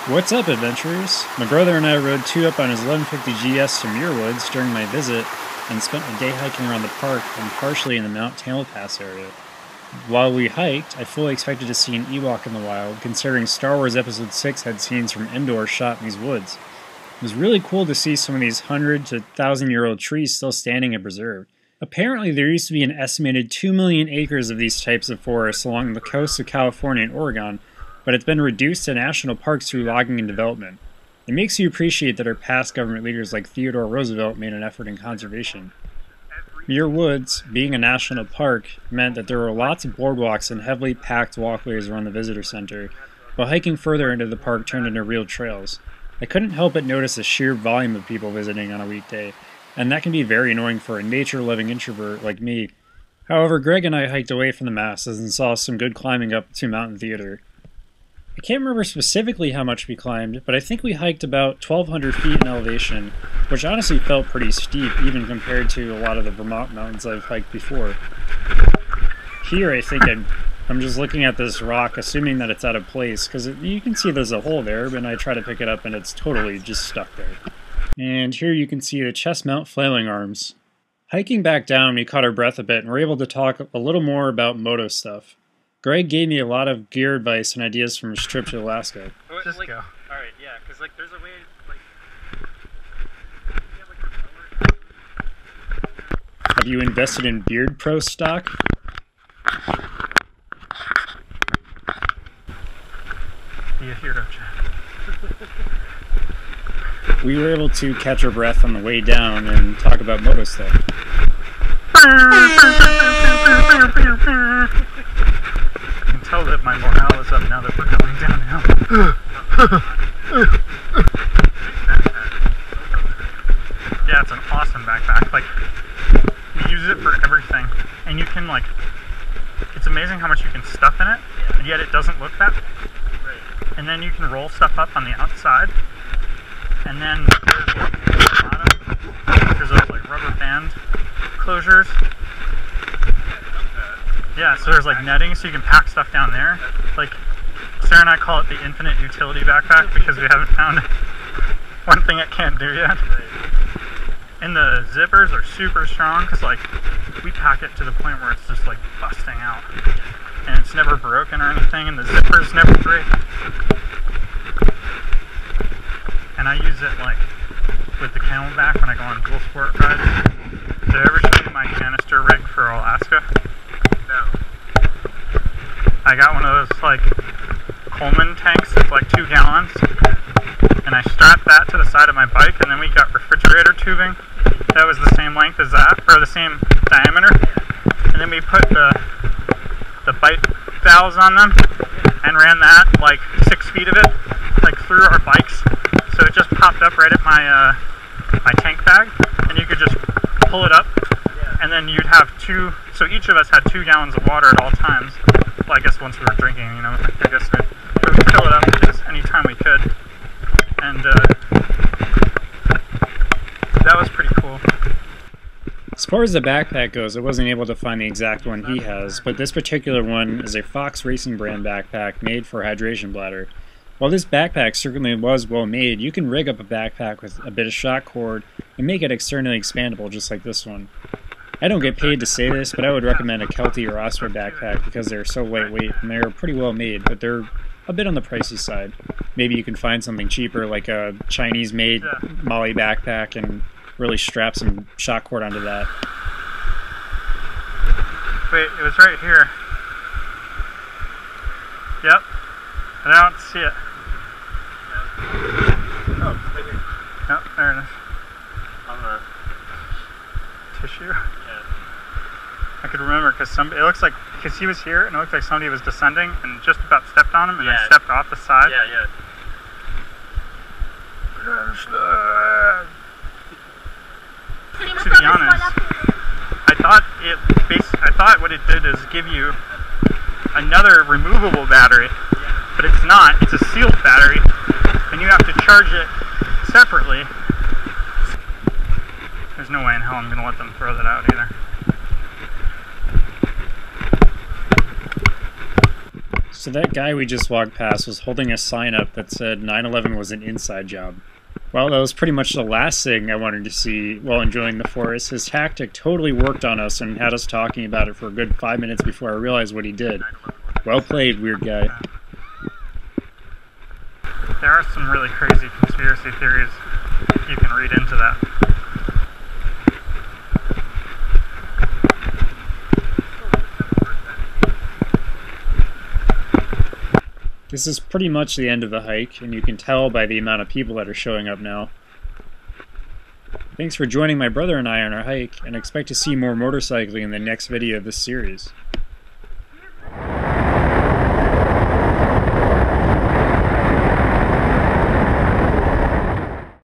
What's up, adventurers? My brother and I rode 2 up on his 1150 GS to Muir Woods during my visit and spent a day hiking around the park and partially in the Mount Tamalpais area. While we hiked, I fully expected to see an Ewok in the wild, considering Star Wars Episode 6 had scenes from Endor shot in these woods. It was really cool to see some of these 100 to 1,000-year-old trees still standing and preserved. Apparently, there used to be an estimated 2 million acres of these types of forests along the coasts of California and Oregon, but it's been reduced to national parks through logging and development. It makes you appreciate that our past government leaders like Theodore Roosevelt made an effort in conservation. Muir Woods, being a national park, meant that there were lots of boardwalks and heavily packed walkways around the visitor center, while hiking further into the park turned into real trails. I couldn't help but notice the sheer volume of people visiting on a weekday, and that can be very annoying for a nature-loving introvert like me. However, Greg and I hiked away from the masses and saw some good climbing up to Mountain Theater. I can't remember specifically how much we climbed, but I think we hiked about 1,200 feet in elevation, which honestly felt pretty steep even compared to a lot of the Vermont mountains I've hiked before. Here I think I'm just looking at this rock, assuming that it's out of place, because you can see there's a hole there, and I try to pick it up and it's totally just stuck there. And here you can see the chest mount flailing arms. Hiking back down, we caught our breath a bit and were able to talk a little more about moto stuff. Greg gave me a lot of gear advice and ideas from his trip to Alaska. Just go. Alright, yeah, because there's a way, Have you invested in Beard Pro stock? Be a hero, Chad. We were able to catch our breath on the way down and talk about moto stuff. I can tell that my morale is up now that we're going downhill. Yeah, it's an awesome backpack. Like, you use it for everything, and you can it's amazing how much you can stuff in it, and yet it doesn't look that. And then you can roll stuff up on the outside, and then there's those rubber band closures. Yeah, so there's netting, so you can pack stuff down there. Sarah and I call it the infinite utility backpack because we haven't found one thing it can't do yet. And the zippers are super strong because we pack it to the point where it's just busting out. And it's never broken or anything, and the zippers never break. And I use it with the Camelback when I go on dual sport rides. Did I ever show you my canister rig for Alaska? no. I got one of those Coleman tanks that's 2 gallons, and I strapped that to the side of my bike, and then we got refrigerator tubing that was the same length as that, or the same diameter, and then we put the bite valves on them and ran that 6 feet of it through our bikes, so it just popped up right at my my tank bag, and you could just pull it up, and then you'd have 2, so each of us had 2 gallons of water at all times. Well, I guess once we were drinking, I guess we'd fill it up just anytime we could, and that was pretty cool. As far as the backpack goes, I wasn't able to find the exact one he has, but this particular one is a Fox Racing brand backpack made for hydration bladder. While this backpack certainly was well made, you can rig up a backpack with a bit of shock cord and make it externally expandable just like this one. I don't get paid to say this, but I would recommend a Kelty or Osprey backpack because they're so lightweight and they're pretty well made, but they're a bit on the pricey side. Maybe you can find something cheaper like a Chinese-made Molly backpack and really strap some shock cord onto that. Wait, it was right here. Yep. I don't see it. Oh, right here. Yep, there it is. On the Tissue? yeah. I could remember because because he was here and it looked like somebody was descending and just about stepped on him and then stepped off the side. Yeah, yeah. To be honest, I thought what it did is give you another removable battery, but it's not. It's a sealed battery, and you have to charge it separately. There's no way in hell I'm going to let them throw that out either. So So that guy we just walked past was holding a sign up that said 9/11 was an inside job. Well, that was pretty much the last thing I wanted to see while enjoying the forest. His tactic totally worked on us and had us talking about it for a good 5 minutes before I realized what he did. Well played, weird guy. There are some really crazy conspiracy theories you can read into that. This is pretty much the end of the hike, and you can tell by the amount of people that are showing up now. Thanks for joining my brother and I on our hike, and expect to see more motorcycling in the next video of this series.